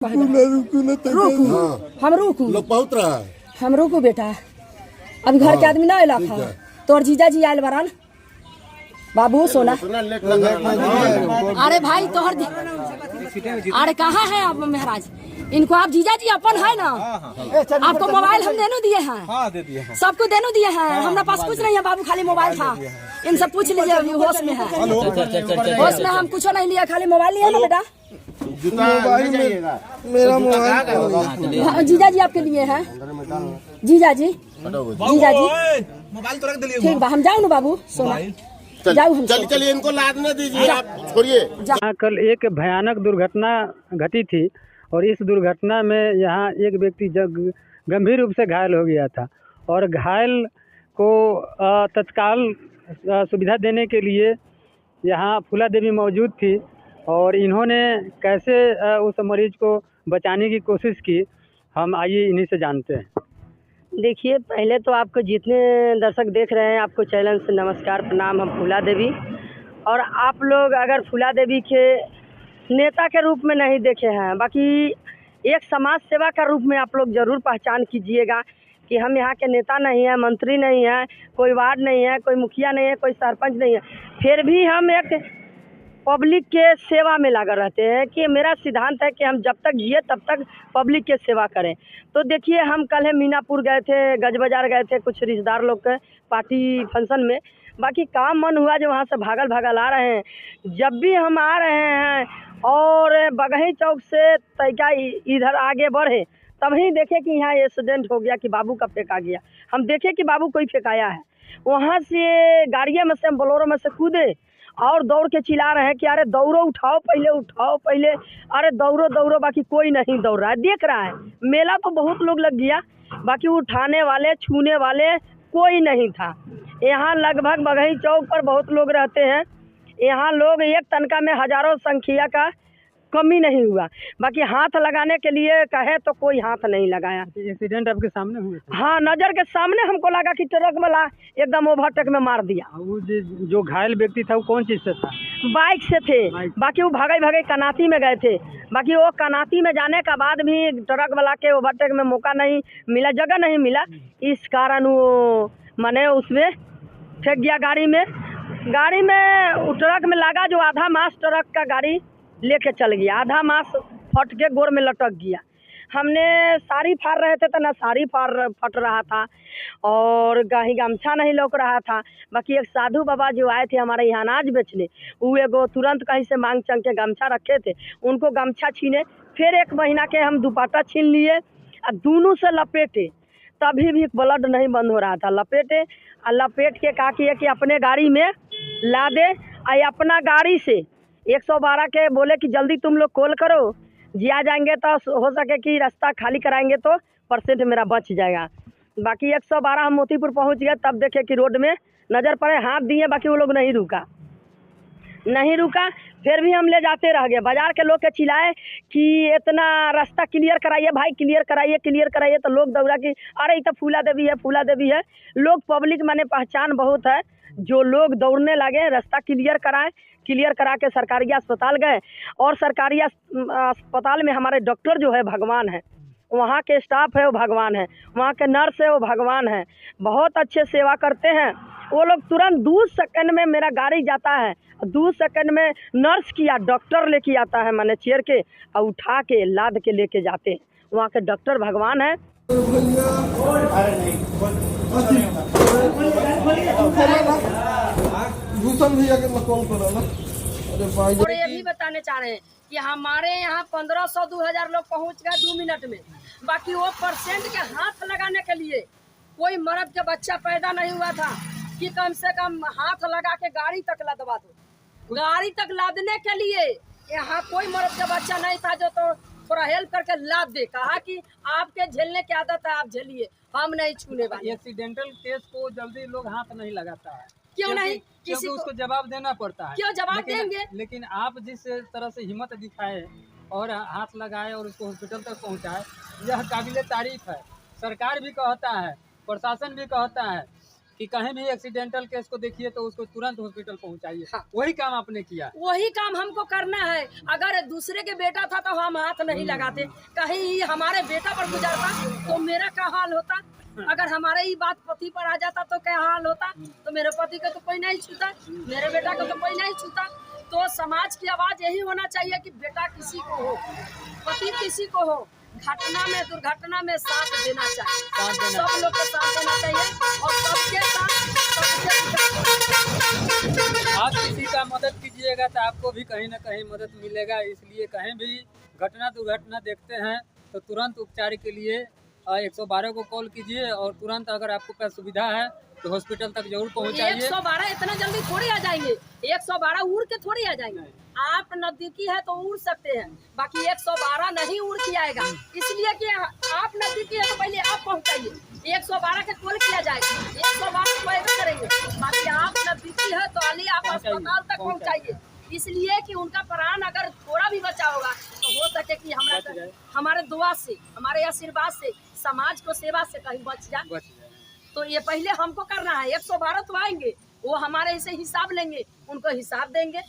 रुकू हम रुकू लोग पहुंच रहा है। हम रुकू बेटा, अभी घर के आदमी ना अला था। तोर जीजा जी आयल बरान बाबू सोना। अरे भाई तोहर अरे कहाँ है आप महाराज? इनको आप जीजा जी अपन है ना? आपको मोबाइल हम देनू दिए हैं, सबको देनू दिए हैं। हमारे पास कुछ नहीं है बाबू, खाली मोबाइल था। इनसे पूछ लीजिए, अभी होश में है। होश में हम कुछ नहीं लिया, खाली मोबाइल लिया ना बेटा। मेरा मोबाइल जीजा जी आपके लिए है। जीजा जी मोबाइल तो रख दिलिए। ठीक बा, हम जाओ ना बाबू सोना, जाओ हम चलिए इनको लादने दीजिए, आप छोड़िए। कल एक भयानक दुर्घटना घटी थी और इस दुर्घटना में यहाँ एक व्यक्ति गंभीर रूप से घायल हो गया था और घायल को तत्काल सुविधा देने के लिए यहाँ फूला देवी मौजूद थी और इन्होंने कैसे उस मरीज को बचाने की कोशिश की, हम आइए इन्हीं से जानते हैं। देखिए, पहले तो आपको जितने दर्शक देख रहे हैं, आपको चैनल से नमस्कार प्रणाम। हम फूला देवी, और आप लोग अगर फूला देवी के नेता के रूप में नहीं देखे हैं, बाकी एक समाज सेवा का रूप में आप लोग ज़रूर पहचान कीजिएगा कि हम यहाँ के नेता नहीं हैं, मंत्री नहीं हैं, कोई वार्ड नहीं है, कोई मुखिया नहीं है, कोई सरपंच नहीं है, फिर भी हम एक पब्लिक के सेवा में लगा रहते हैं कि मेरा सिद्धांत है कि हम जब तक जिए तब तक पब्लिक के सेवा करें। तो देखिए, हम कल है मीनापुर गए थे, गज बाजार गए थे कुछ रिश्तेदार लोग के पार्टी फंक्शन में। बाकी काम मन हुआ जो वहाँ से भागल आ रहे हैं। जब भी हम आ रहे हैं और बगही चौक से तैका इधर आगे बढ़े, तभी देखे कि यहाँ एक्सीडेंट हो गया कि बाबू का फेंका गया। हम देखे कि बाबू कोई फेंकाया है। वहाँ से गाड़िया में से, हम बोलोरो में से कूदे और दौड़ के चिल्ला रहे हैं कि अरे दौड़ो, उठाओ पहले, अरे दौड़ो। बाकी कोई नहीं दौड़ रहा है, देख रहा है। मेला तो बहुत लोग लग गया, बाकी उठाने वाले छूने वाले कोई नहीं था। यहाँ लगभग बगही चौक पर बहुत लोग रहते हैं। यहाँ लोग एक तनका में हजारों संख्या का कमी नहीं हुआ। बाकी हाथ लगाने के लिए कहे तो कोई हाथ नहीं लगाया। एक्सीडेंट आपके सामने हुए थे? हाँ, नज़र के सामने हमको लगा कि ट्रक वाला एकदम ओवरटेक में मार दिया। वो जो घायल व्यक्ति था वो कौन चीज़ से था? बाइक से थे। बाकी वो भागे कनाती में गए थे। बाकी वो कनाती में जाने का बाद भी ट्रक वाला के ओवरटेक में मौका नहीं मिला, जगह नहीं मिला, इस कारण वो माने उसमें फेंक गया गाड़ी में। ट्रक में लगा जो आधा मास ट्रक का गाड़ी लेके चल गया, आधा मास फट के गोर में लटक गया। हमने साड़ी फाड़ रहे थे तो ना साड़ी फट रहा था और गमछा नहीं लौक रहा था। बाकी एक साधु बाबा जो आए थे हमारे यहाँ अनाज बेचने, वो एगो तुरंत कहीं से मांग चंग के गमछा रखे थे, उनको गमछा छीने, फिर 1 महीना के हम दुपट्टा छीन लिए और दोनों से लपेटे, तभी भी ब्लड नहीं बंद हो रहा था। लपेट के कहा कि अपने गाड़ी में ला दे। अपना गाड़ी से 112 के बोले कि जल्दी तुम लोग कॉल करो, जी आ जाएंगे तो हो सके कि रास्ता खाली कराएंगे तो % मेरा बच जाएगा। बाकी 112 हम मोतीपुर पहुंच गए, तब देखे कि रोड में नज़र पड़े, हाथ दिए, बाकी वो लोग नहीं रुका। फिर भी हम ले जाते रह गए। बाजार के लोग के चिल्लाए कि इतना रास्ता क्लियर कराइए भाई, क्लियर कराइए। तो लोग दौड़ा कि अरे ये तो फूला देवी है। लोग पब्लिक माने पहचान बहुत है, जो लोग दौड़ने लगे रास्ता क्लियर करा के सरकारी अस्पताल गए। और सरकारी अस्पताल में हमारे डॉक्टर जो है भगवान है, वहाँ के स्टाफ है वो भगवान है, वहाँ के नर्स है वो भगवान है, बहुत अच्छे सेवा करते हैं वो लोग। तुरंत 2 सेकंड में मेरा गाड़ी जाता है, 2 सेकंड में नर्स किया डॉक्टर लेके आता है, मैंने चेयर के और उठा के लाद के लेके जाते हैं। वहाँ के डॉक्टर भगवान है। और ये भी बताने चाह रहे हैं कि हमारे यहाँ 1500-2000 लोग पहुँच गए 2 मिनट में। बाकी वो % के हाथ लगाने के लिए कोई मर्द के बच्चा पैदा नहीं हुआ था कि कम से कम हाथ लगा के गाड़ी तक लदवा दो। गाड़ी तक लादने के लिए यहाँ कोई मर्द का बच्चा नहीं था जो तो थोड़ा हेल्प करके लाद दे। कहा कि आपके झेलने की आदत है, आप झेलिए, हम नहीं छूने वाले। एक्सीडेंटल केस को जल्दी लोग हाथ नहीं लगाता है, क्यों नहीं? किसी उसको जवाब देना पड़ता है। क्यों जवाब देंगे? लेकिन आप जिस तरह से हिम्मत दिखाए और हाथ लगाए और उसको हॉस्पिटल तक पहुंचाए, यह काबिले तारीफ है। सरकार भी कहता है, प्रशासन भी कहता है कि कहीं भी एक्सीडेंटल केस को देखिए तो उसको तुरंत हॉस्पिटल पहुंचाइए। हाँ। वही काम आपने किया। वही काम हमको करना है। अगर दूसरे के बेटा था तो हम हाथ नहीं लगाते। कहीं हमारे बेटा पर गुजरता तो मेरा क्या हाल होता। अगर हमारे ये बात पति पर आ जाता तो क्या हाल होता। तो मेरे पति को तो कोई नहीं छूता, मेरे बेटा को तो कोई नहीं छूता। तो समाज की आवाज यही होना चाहिए कि बेटा किसी को हो, पति किसी को हो, घटना में दुर्घटना में साथ देना चाहिए। सब लोग को साथ देना चाहिए और सबके साथ आप किसी का मदद कीजिएगा तो आपको भी कहीं ना कहीं मदद मिलेगा। इसलिए कहीं भी घटना दुर्घटना देखते हैं तो तुरंत उपचार के लिए 112 को कॉल कीजिए और तुरंत अगर आपको पास सुविधा है तो हॉस्पिटल तक जरूर पहुंचाइए। 112 इतना जल्दी थोड़ी आ जाएंगे। 112 उड़ के थोड़ी आ जाएंगे। आप नजदीकी है तो उड़ सकते हैं, बाकी 112 नहीं उड़ के आएगा। इसलिए कि आप नजदीकी है तो पहले आप पहुंचाइए। 112 के कॉल किया जाएगा, 112 को ऐसा करेंगे। बाकी आप नजदीकी है तो अली आप अस्पताल तक पहुंचाइए। इसलिए कि उनका प्राण अगर थोड़ा भी बचा होगा तो हो सके कि हमारे दुआ से, हमारे आशीर्वाद से, समाज को सेवा से कहीं बच जाए। तो ये पहले हमको करना है। 112 तो आएंगे, वो हमारे से हिसाब लेंगे, उनको हिसाब देंगे।